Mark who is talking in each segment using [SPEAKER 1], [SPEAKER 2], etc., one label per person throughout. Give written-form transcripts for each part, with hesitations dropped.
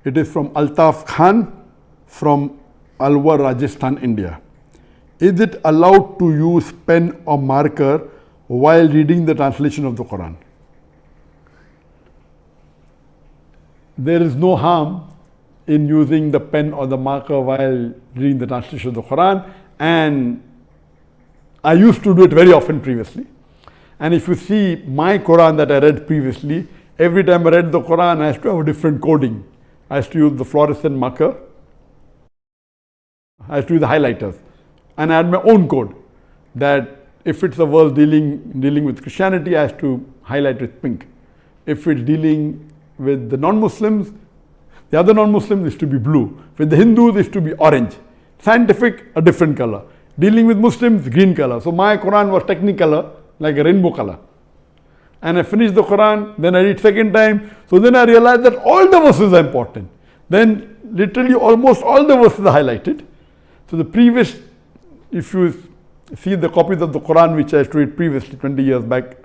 [SPEAKER 1] It is from Altaf Khan from Alwar, Rajasthan, India. Is it allowed to use pen or marker while reading the translation of the Quran? There is no harm in using the pen or the marker while reading the translation of the Quran, and I used to do it very often previously. And if you see my Quran that I read previously, every time I read the Quran I used to have a different coding. I used to use the fluorescent marker, I used to use the highlighters, and I had my own code that if it's a verse dealing with Christianity, I have to highlight with pink. If it's dealing with the non-Muslims, the other non-Muslims, is to be blue. With the Hindus, is to be orange. Scientific, a different color. Dealing with Muslims, green color. So my Quran was technicolor, like a rainbow color. And I finished the Quran, then I read second time. So then I realized that all the verses are important. Then literally almost all the verses are highlighted. So the previous, if you see the copies of the Quran which I used to read previously 20 years back,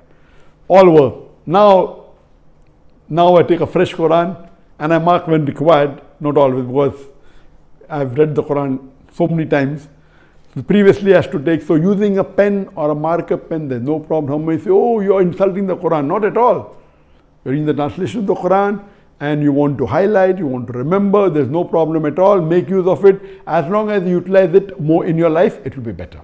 [SPEAKER 1] all were. Now I take a fresh Quran and I mark when required, not always, because I've read the Quran so many times. So previously I used to take, so using a pen or a marker pen, there's no problem. Somebody say, oh, you're insulting the Quran. Not at all. You're reading the translation of the Quran and you want to highlight, you want to remember, there's no problem at all. Make use of it. As long as you utilize it more in your life, it will be better.